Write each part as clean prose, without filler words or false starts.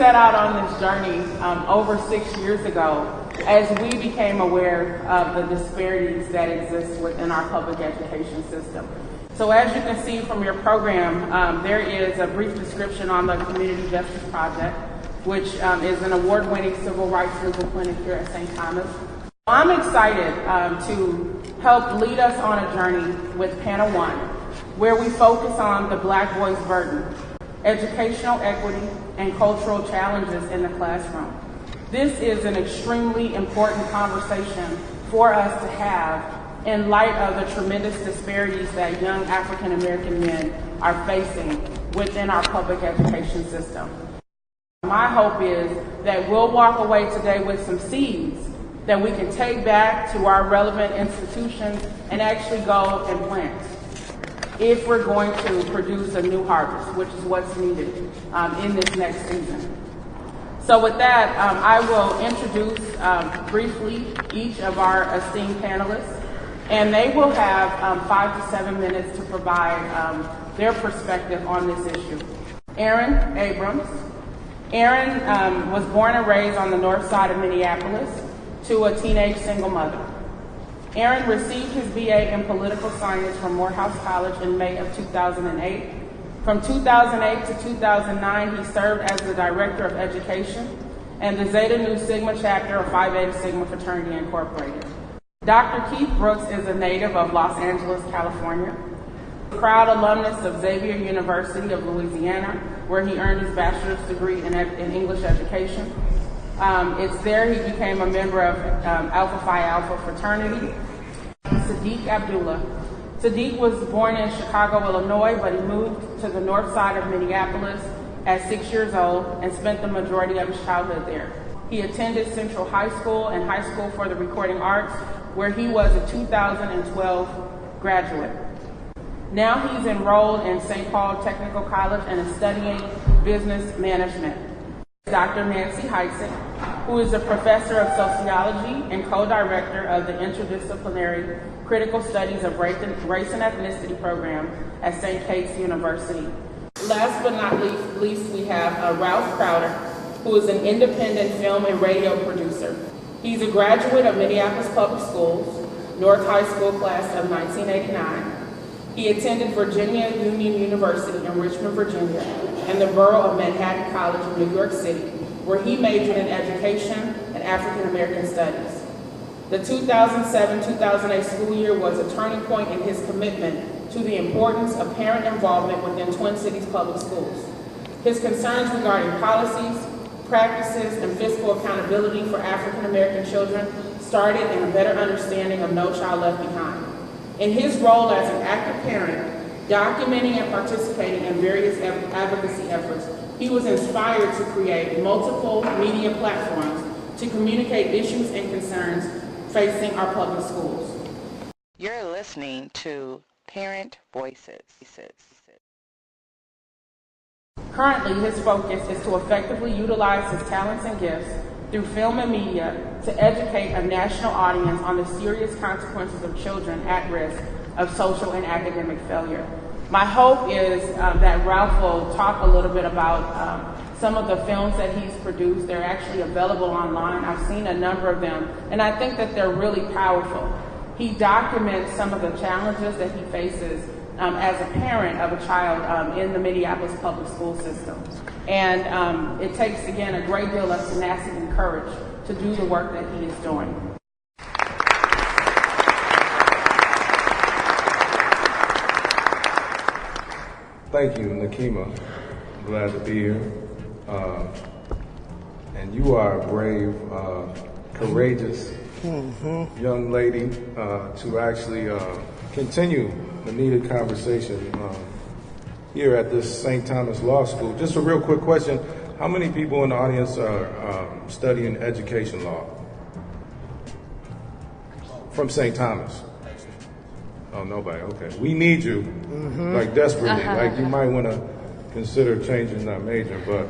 set out on this journey over 6 years ago as we became aware of the disparities that exist within our public education system. So as you can see from your program, there is a brief description on the Community Justice Project, which is an award-winning civil rights legal clinic here at St. Thomas. I'm excited to help lead us on a journey with Panel 1, where we focus on the Black voice burden, educational equity, and cultural challenges in the classroom. This is an extremely important conversation for us to have in light of the tremendous disparities that young African American men are facing within our public education system. My hope is that we'll walk away today with some seeds that we can take back to our relevant institutions and actually go and plant if we're going to produce a new harvest, which is what's needed in this next season. So with that, I will introduce briefly each of our esteemed panelists, and they will have 5 to 7 minutes to provide their perspective on this issue. Aaron Abrams. Aaron was born and raised on the north side of Minneapolis to a teenage single mother. Aaron received his BA in political science from Morehouse College in May of 2008. From 2008 to 2009, he served as the Director of Education and the Zeta Nu Sigma chapter of Phi Beta Sigma Fraternity Incorporated. Dr. Keith Brooks is a native of Los Angeles, California, proud alumnus of Xavier University of Louisiana, where he earned his bachelor's degree in English education. It's there he became a member of Alpha Phi Alpha fraternity. Sadiq Abdullah. Sadiq was born in Chicago, Illinois, but he moved to the north side of Minneapolis at 6 years old and spent the majority of his childhood there. He attended Central High School and High School for the Recording Arts, where he was a 2012 graduate. Now he's enrolled in St. Paul Technical College and is studying business management. Dr. Nancy Heitzig, who is a professor of sociology and co-director of the interdisciplinary Critical Studies of Race and Ethnicity program at St. Kate's University. Last but not least, we have Ralph Crowder, who is an independent film and radio producer. He's a graduate of Minneapolis Public Schools, North High School class of 1989. He attended Virginia Union University in Richmond, Virginia, and the Borough of Manhattan College in New York City, where he majored in education and African American studies. The 2007-2008 school year was a turning point in his commitment to the importance of parent involvement within Twin Cities public schools. His concerns regarding policies, practices, and fiscal accountability for African American children started in a better understanding of No Child Left Behind. In his role as an active parent, documenting and participating in various advocacy efforts, he was inspired to create multiple media platforms to communicate issues and concerns facing our public schools. You're listening to Parent Voices. Currently, his focus is to effectively utilize his talents and gifts through film and media to educate a national audience on the serious consequences of children at risk of social and academic failure. My hope is that Ralph will talk a little bit about some of the films that he's produced. They're actually available online. I've seen a number of them, and I think that they're really powerful. He documents some of the challenges that he faces as a parent of a child in the Minneapolis public school system. And it takes, again, a great deal of tenacity and courage to do the work that he is doing. Thank you, Nakima. I'm glad to be here. And you are a brave, courageous young lady to actually continue the needed conversation here at this St. Thomas Law School. Just a real quick question. How many people in the audience are studying education law? From St. Thomas? Oh, nobody. Okay. We need you, like desperately. Like you might want to consider changing that major. But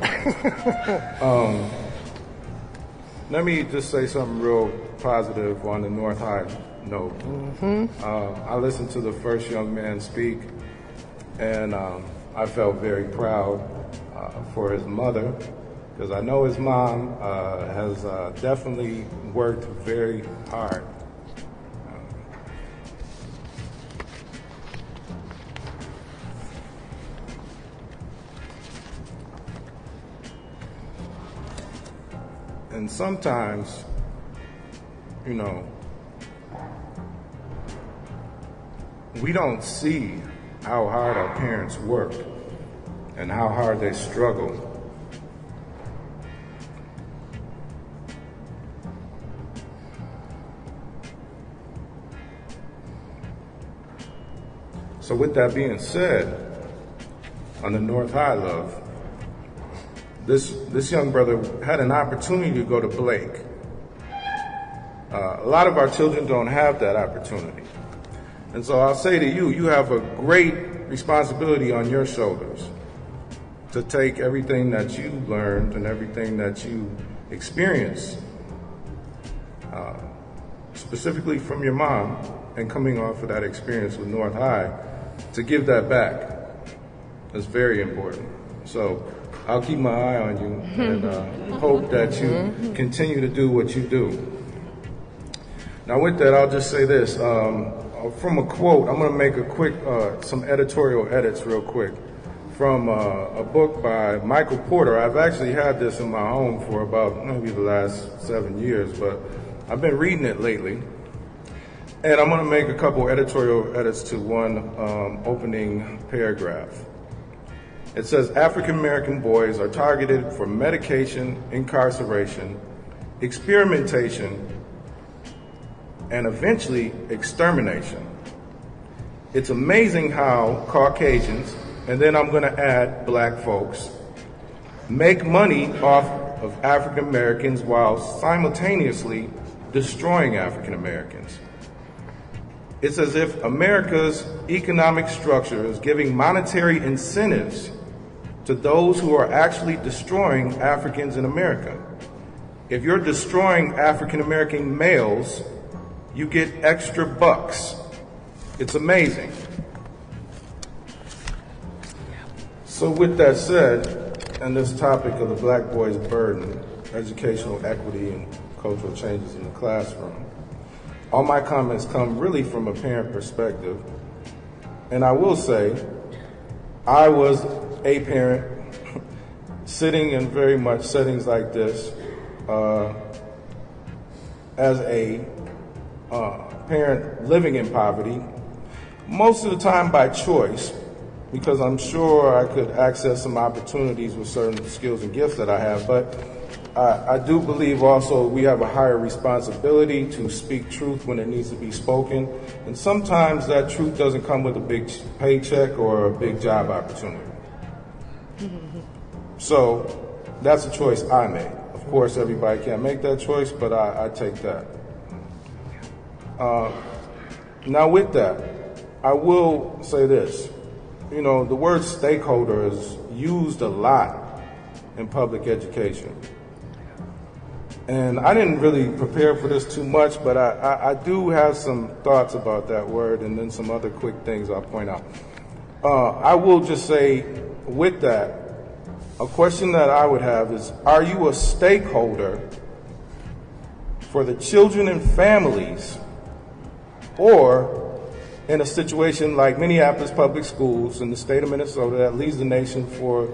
let me just say something real positive on the North High note. I listened to the first young man speak, and I felt very proud for his mother because I know his mom has definitely worked very hard. And sometimes, you know, we don't see how hard our parents work and how hard they struggle. So with that being said, on the North High Love, this young brother had an opportunity to go to Blake. A lot of our children don't have that opportunity. And so I'll say to you, you have a great responsibility on your shoulders to take everything that you learned and everything that you experienced, specifically from your mom and coming off of that experience with North High, to give that back. That's very important. So I'll keep my eye on you and hope that you continue to do what you do. Now with that, I'll just say this. From a quote, I'm going to make a quick, some editorial edits real quick from a book by Michael Porter. I've actually had this in my home for about maybe the last 7 years, but I've been reading it lately. And I'm going to make a couple editorial edits to one opening paragraph. It says, African American boys are targeted for medication, incarceration, experimentation, and eventually extermination. It's amazing how Caucasians, and then I'm going to add black folks, make money off of African Americans while simultaneously destroying African Americans. It's as if America's economic structure is giving monetary incentives to those who are actually destroying Africans in America. If you're destroying African American males, you get extra bucks. It's amazing. So with that said, and this topic of the black boy's burden, educational equity and cultural changes in the classroom, all my comments come really from a parent perspective. And I will say, I was a parent sitting in very much settings like this as a parent living in poverty, most of the time by choice, because I'm sure I could access some opportunities with certain skills and gifts that I have, but I do believe also we have a higher responsibility to speak truth when it needs to be spoken, and sometimes that truth doesn't come with a big paycheck or a big job opportunity. So that's a choice I made. Of course, everybody can't make that choice, but I take that. Now with that, I will say this. You know, the word stakeholder is used a lot in public education. And I didn't really prepare for this too much, but I do have some thoughts about that word and then some other quick things I'll point out. I will just say with that, a question that I would have is, are you a stakeholder for the children and families, or in a situation like Minneapolis Public Schools in the state of Minnesota that leads the nation for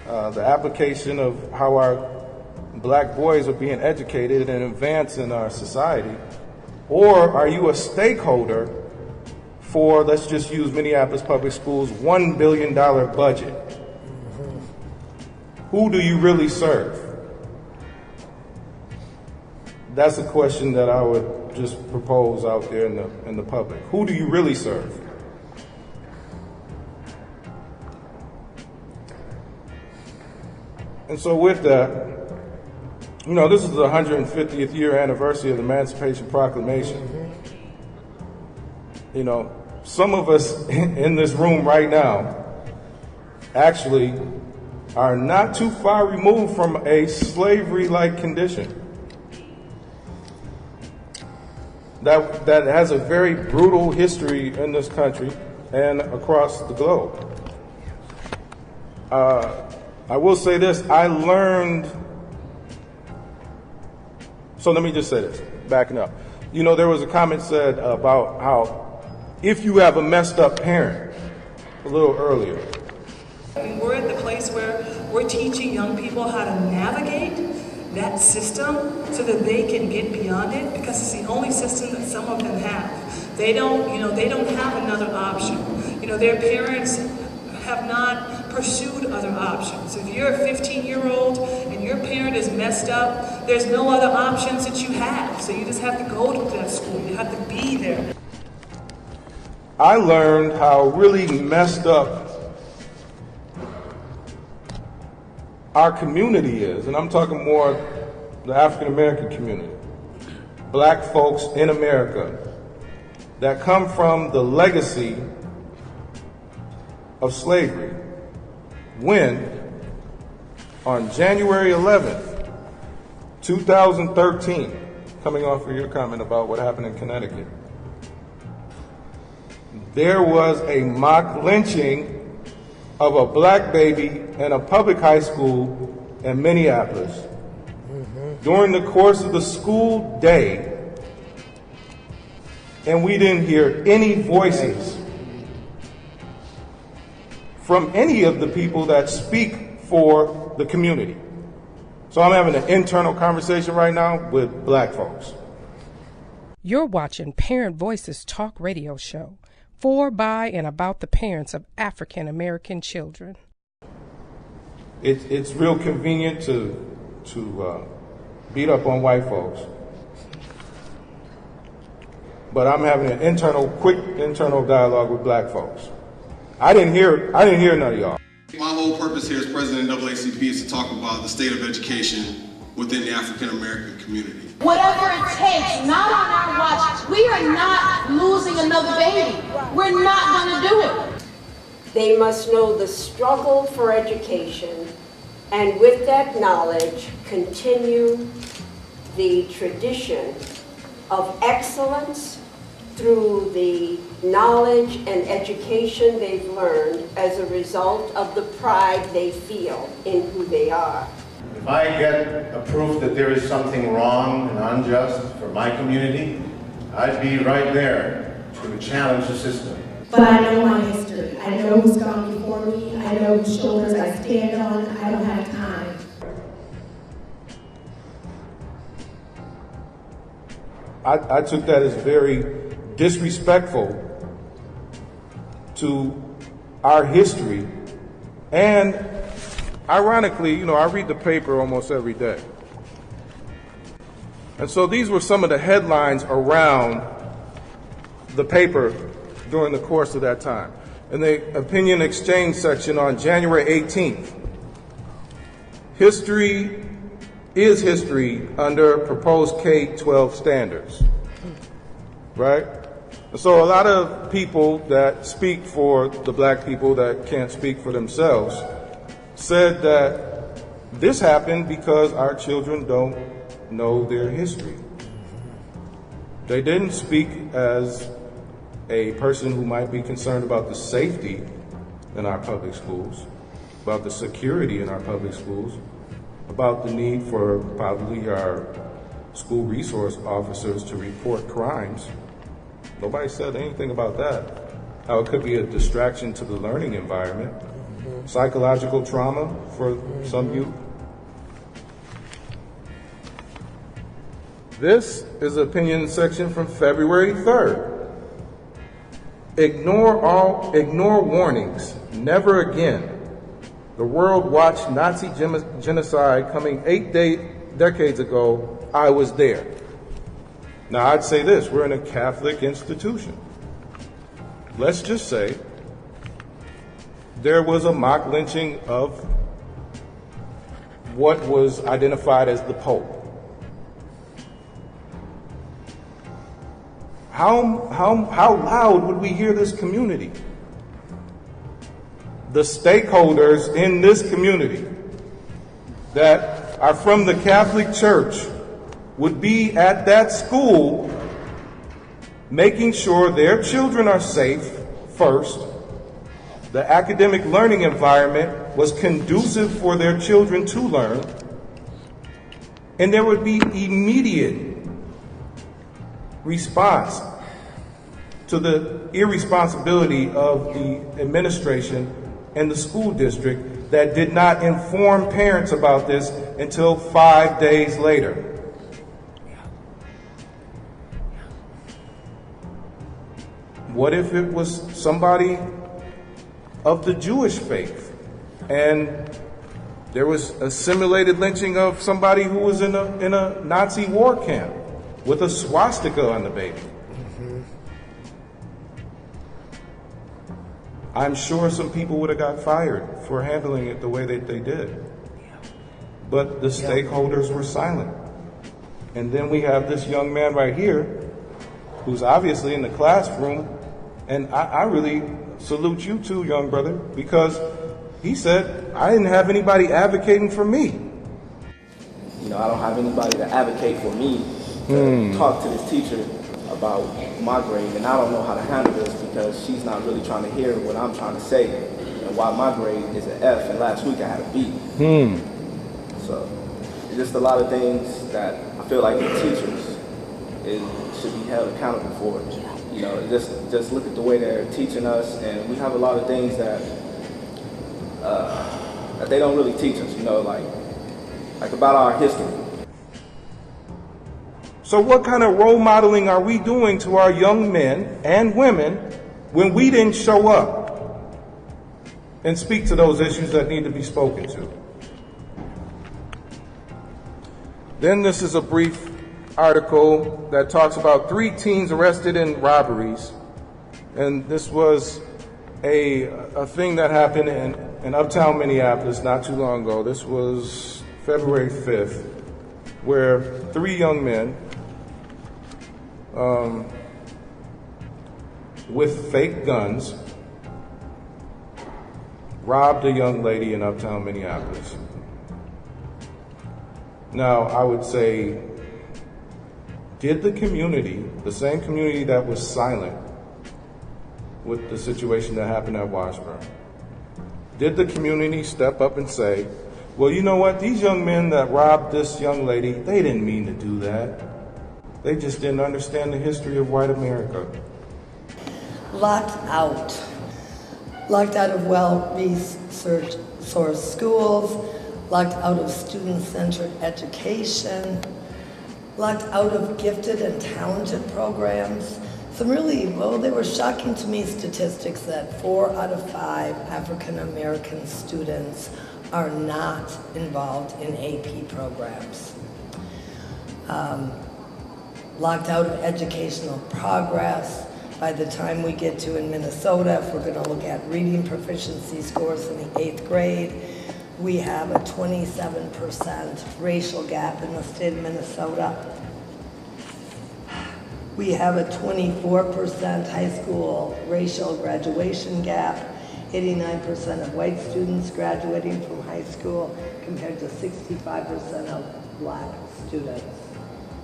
the application of how our black boys are being educated and advanced in our society? Or are you a stakeholder for, let's just use Minneapolis Public Schools' $1 billion budget? Who do you really serve? That's a question that I would just propose out there in the public. Who do you really serve? And so with that, you know, this is the 150th year anniversary of the Emancipation Proclamation. You know, some of us in this room right now actually are not too far removed from a slavery-like condition that has a very brutal history in this country and across the globe. I will say this, I learned, so let me just say this, backing up. You know, there was a comment said about how if you have a messed up parent, a little earlier. We're at the place where we're teaching young people how to navigate that system so that they can get beyond it, because it's the only system that some of them have. They don't have another option. You know, their parents have not pursued other options. If you're a 15-year-old and your parent is messed up, there's no other options that you have. So you just have to go to that school. You have to be there. I learned how really messed up our community is, and I'm talking more the African American community, black folks in America that come from the legacy of slavery, when on January 11th, 2013, coming off of your comment about what happened in Connecticut, there was a mock lynching of a black baby in a public high school in Minneapolis. During the course of the school day, and we didn't hear any voices from any of the people that speak for the community. So I'm having an internal conversation right now with black folks. You're watching Parent Voices Talk Radio Show, for, by, and about the parents of African American children. It's real convenient to beat up on white folks, but I'm having an quick internal dialogue with black folks. I didn't hear none of y'all. My whole purpose here as president of NAACP is to talk about the state of education within the African American community. Whatever it takes, not on our watch. We are not losing another baby. We're not going to do it. They must know the struggle for education, and with that knowledge, continue the tradition of excellence through the knowledge and education they've learned as a result of the pride they feel in who they are. If I get a proof that there is something wrong and unjust for my community, I'd be right there to challenge the system. But I know my history. I know who's gone before me. I know whose shoulders I stand on. I don't have time. I took that as very disrespectful to our history, and ironically, you know, I read the paper almost every day. And so these were some of the headlines around the paper during the course of that time. In the opinion exchange section on January 18th, history is history under proposed K-12 standards, right? And so a lot of people that speak for the black people that can't speak for themselves said that this happened because our children don't know their history. They didn't speak as a person who might be concerned about the safety in our public schools, about the security in our public schools, about the need for probably our school resource officers to report crimes. Nobody said anything about that. How it could be a distraction to the learning environment. Psychological trauma for some youth. This is the opinion section from February 3rd. Ignore warnings. Never again. The world watched Nazi genocide coming 8 decades ago. I was there. Now I'd say this, we're in a Catholic institution. Let's just say there was a mock lynching of what was identified as the Pope. How loud would we hear this community? The stakeholders in this community that are from the Catholic Church would be at that school making sure their children are safe first, The academic learning environment was conducive for their children to learn, and there would be immediate response to the irresponsibility of the administration and the school district that did not inform parents about this until 5 days later. What if it was somebody of the Jewish faith and there was a simulated lynching of somebody who was in a Nazi war camp with a swastika on the baby? I'm sure some people would have got fired for handling it the way that they did. But the stakeholders were silent. And then we have this young man right here who's obviously in the classroom, and I really salute you too, young brother, because he said, I didn't have anybody advocating for me. You know, I don't have anybody to advocate for me to talk to this teacher about my grade, and I don't know how to handle this because she's not really trying to hear what I'm trying to say and why my grade is an F and last week I had a B. So it's just a lot of things that I feel like the teachers should be held accountable for. You know, just look at the way they're teaching us, and we have a lot of things that that they don't really teach us, you know, like about our history. So what kind of role modeling are we doing to our young men and women when we didn't show up and speak to those issues that need to be spoken to? Then this is a brief article that talks about 3 teens arrested in robberies. And this was a thing that happened in uptown Minneapolis not too long ago. This was February 5th, where 3 young men with fake guns robbed a young lady in uptown Minneapolis. Now, I would say, did the community, the same community that was silent with the situation that happened at Washburn, did the community step up and say, well, you know what, these young men that robbed this young lady, they didn't mean to do that. They just didn't understand the history of white America. Locked out of well-resourced schools, locked out of student-centered education, locked out of gifted and talented programs. Some really, they were shocking to me statistics that 4 out of 5 African American students are not involved in AP programs. Locked out of educational progress. By the time we get to in Minnesota, if we're going to look at reading proficiency scores in the 8th grade, we have a 27% racial gap in the state of Minnesota. We have a 24% high school racial graduation gap, 89% of white students graduating from high school compared to 65% of black students.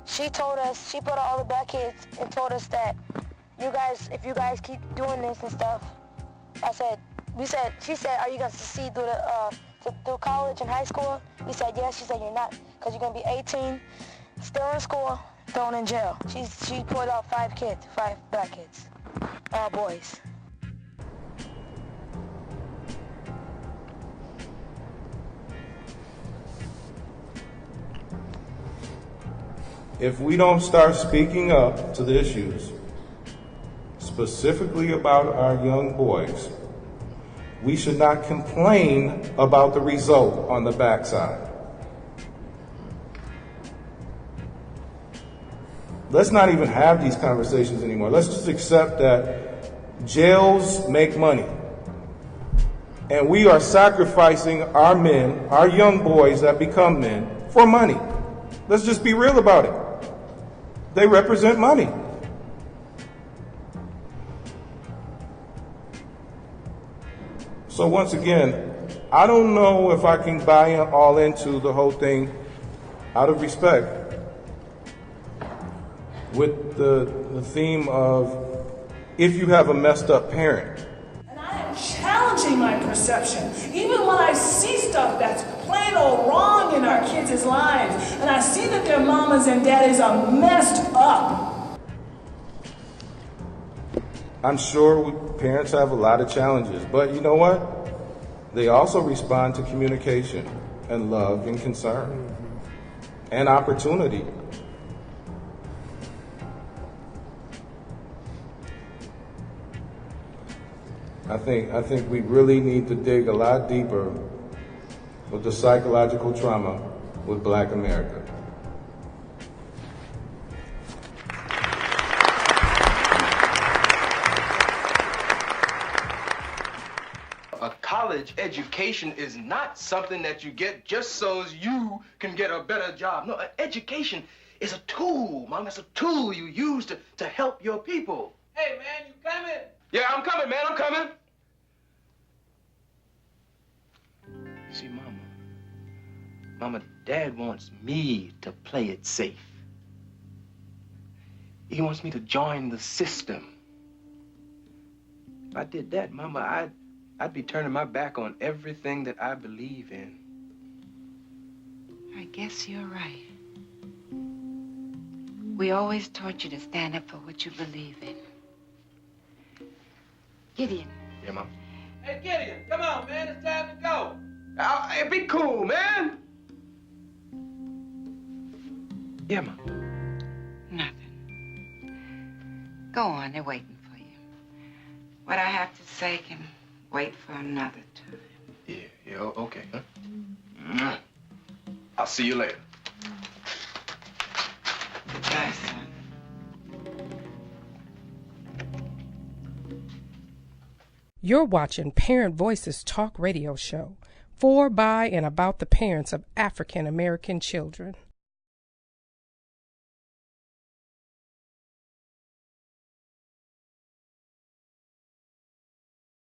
She told us, she put all the black kids and told us that if you guys keep doing this and stuff, she said, are you going to succeed through college and high school? We said, yes. She said, you're not, because you're going to be 18, still in school, thrown in jail. She pulled out 5 black kids, all boys. If we don't start speaking up to the issues, specifically about our young boys, we should not complain about the result on the backside. Let's not even have these conversations anymore. Let's just accept that jails make money. And we are sacrificing our men, our young boys that become men, for money. Let's just be real about it. They represent money. So once again, I don't know if I can buy all into the whole thing out of respect with the theme of if you have a messed up parent. And I am challenging challenging my perception. Even when I see stuff that's plain old wrong in our kids' lives, and I see that their mamas and daddies are messed up. I'm sure parents have a lot of challenges, but you know what? They also respond to communication and love and concern and opportunity. I think we really need to dig a lot deeper with the psychological trauma with Black America. A college education is not something that you get just so you can get a better job. No, education is a tool, Mom. It's a tool you use to help your people. Hey, man, you coming? Yeah, I'm coming, man. I'm coming. You see, Mama, Dad wants me to play it safe. He wants me to join the system. If I did that, Mama, I'd be turning my back on everything that I believe in. I guess you're right. We always taught you to stand up for what you believe in. Gideon. Yeah, Mom. Hey, Gideon, come on, man. It's time to go. Hey, be cool, man. Yeah, Mom. Nothing. Go on, they're waiting for you. What I have to say can wait for another time. Yeah, okay, huh? I'll see you later. Bye, son. You're watching Parent Voices Talk Radio Show, for, by, and about the parents of African American children.